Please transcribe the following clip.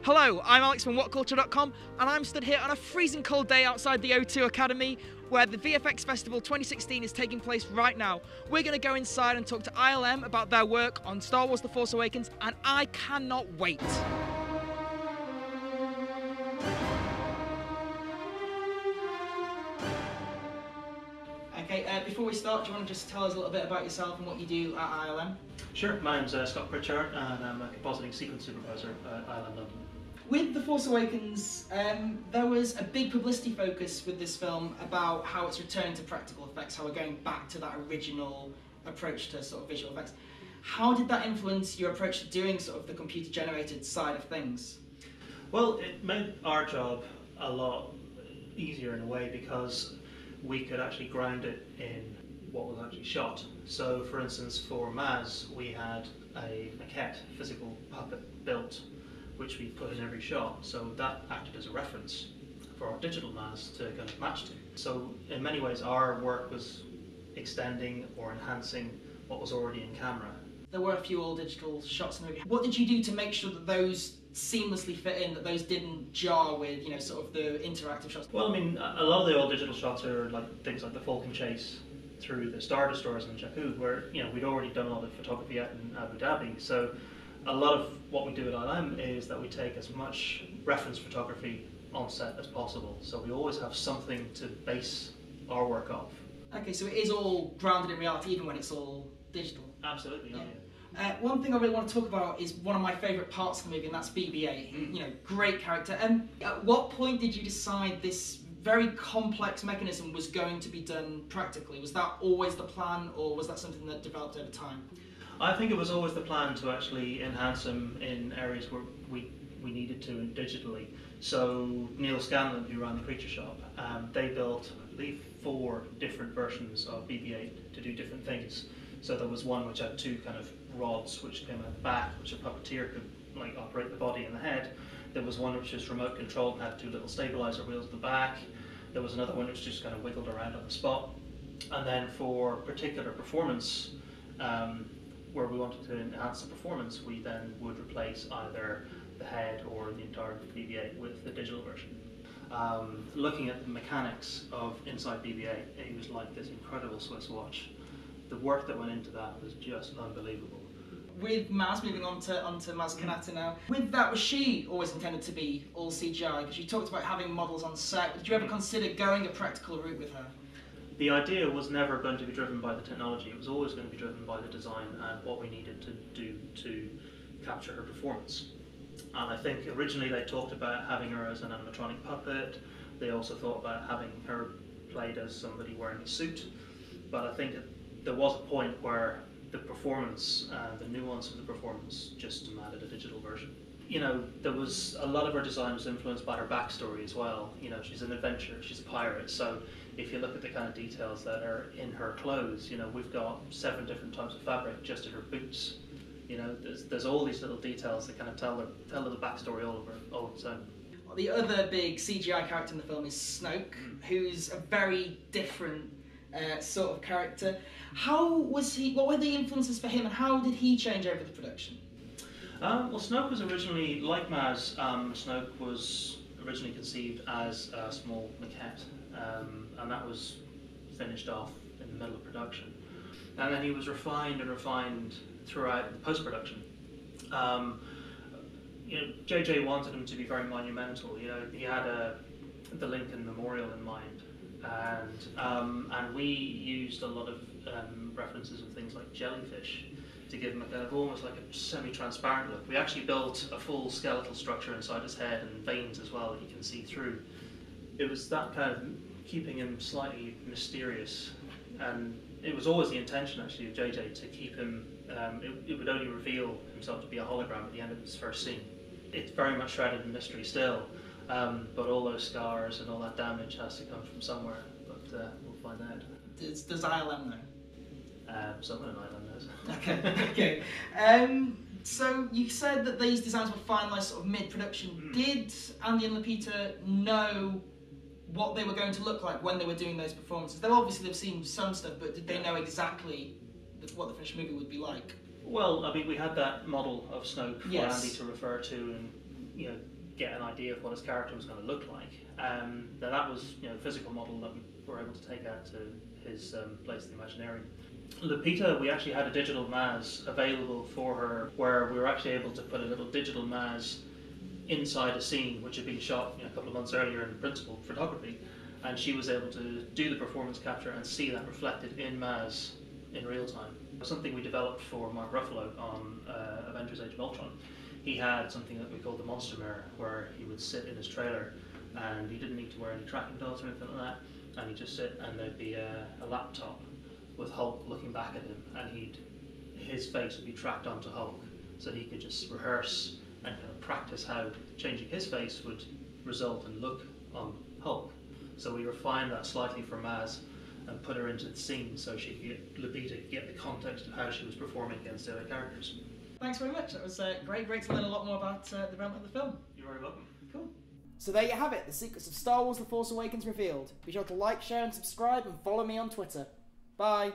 Hello, I'm Alex from Whatculture.com, and I'm stood here on a freezing cold day outside the O2 Academy, where the VFX Festival 2016 is taking place right now. We're going to go inside and talk to ILM about their work on Star Wars The Force Awakens, and I cannot wait. Okay, before we start, do you want to just tell us a little bit about yourself and what you do at ILM? Sure, my name's Scott Pritchard and I'm a compositing sequence supervisor at ILM London. With The Force Awakens, there was a big publicity focus with this film about how it's returning to practical effects, how we're going back to that original approach to sort of visual effects. How did that influence your approach to doing sort of the computer-generated side of things? Well, it made our job a lot easier in a way because we could actually ground it in what was actually shot. So, for instance, for Maz, we had a maquette, physical puppet built, which we put in every shot, so that acted as a reference for our digital Maz to kind of match to. So in many ways our work was extending or enhancing what was already in camera. There were a few all digital shots in the movie. What did you do to make sure that those seamlessly fit in, that those didn't jar with, you know, sort of the interactive shots? Well, I mean, a lot of the all digital shots are like things like the Falcon chase through the Star Destroyers in Jakku, where, you know, we'd already done a lot of photography out in Abu Dhabi, so a lot of what we do at ILM is that we take as much reference photography on set as possible. So we always have something to base our work off. Okay, so it is all grounded in reality even when it's all digital? Absolutely, yeah. One thing I really want to talk about is one of my favourite parts of the movie, and that's BB-8. You know, great character. At what point did you decide this very complex mechanism was going to be done practically? Was that always the plan, or was that something that developed over time? I think it was always the plan to actually enhance them in areas where we needed to digitally. So Neil Scanlon, who ran the Creature Shop, they built, I believe, 4 different versions of BB-8 to do different things. So there was one which had 2 kind of rods which came out the back, which a puppeteer could like operate the body and the head. There was one which was remote controlled and had 2 little stabilizer wheels at the back. There was another one which just kind of wiggled around on the spot. And then for particular performance, where we wanted to enhance the performance, we then would replace either the head or the entire BB-8 with the digital version. Looking at the mechanics of inside BB-8, it was like this incredible Swiss watch. The work that went into that was just unbelievable. With Maz, moving on to Maz Kanata now, with that, was she always intended to be all CGI? Because you talked about having models on set. Did you ever consider going a practical route with her? The idea was never going to be driven by the technology, it was always going to be driven by the design and what we needed to do to capture her performance. And I think originally they talked about having her as an animatronic puppet, they also thought about having her played as somebody wearing a suit, but I think there was a point where the performance, the nuance of the performance just demanded a digital version. You know, there was a lot of her design was influenced by her backstory as well. You know, she's an adventurer, she's a pirate, so if you look at the kind of details that are in her clothes, you know, we've got 7 different types of fabric just in her boots. You know, there's all these little details that kind of tell the backstory all of its own. Well, the other big CGI character in the film is Snoke, who's a very different sort of character. How was he? What were the influences for him, and how did he change over the production? Well, Snoke was originally, like Maz, Snoke was originally conceived as a small maquette, and that was finished off in the middle of production. And then he was refined and refined throughout the post-production. You know, JJ wanted him to be very monumental. You know, he had the Lincoln Memorial in mind, and we used a lot of references of things like jellyfish to give him a kind of almost like a semi-transparent look. We actually built a full skeletal structure inside his head and veins as well that you can see through. It was that kind of keeping him slightly mysterious, and it was always the intention actually of JJ to keep him, it would only reveal himself to be a hologram at the end of his first scene. It's very much shrouded in mystery still, but all those scars and all that damage has to come from somewhere, but we'll find out. Does ILM know? Someone in ILM knows. Okay. So you said that these designs were finalised sort of mid-production. Did Andy and Lupita know what they were going to look like when they were doing those performances? They've obviously seen some stuff, but did they know exactly what the finished movie would be like? Well, I mean, we had that model of Snoke for Andy to refer to, and you know, get an idea of what his character was going to look like. Now that was the physical model that we were able to take out to his place in the Imaginarium. Lupita, we actually had a digital Maz available for her, where we were actually able to put a little digital Maz inside a scene which had been shot a couple of months earlier in principal photography, and she was able to do the performance capture and see that reflected in Maz in real time. Something we developed for Mark Ruffalo on Avengers Age of Ultron. He had something that we called the Monster Mirror, where he would sit in his trailer and he didn't need to wear any tracking belts or anything like that, and he'd just sit and there'd be a laptop with Hulk looking back at him, and his face would be tracked onto Hulk, so he could just rehearse and kind of practice how changing his face would result and look on Hulk. So we refined that slightly for Maz and put her into the scene so she could Lupita get the context of how she was performing against the other characters. Thanks very much. That was great to learn a lot more about the development of the film. You're very welcome. Cool. So there you have it, the secrets of Star Wars The Force Awakens revealed. Be sure to like, share and subscribe, and follow me on Twitter. Bye.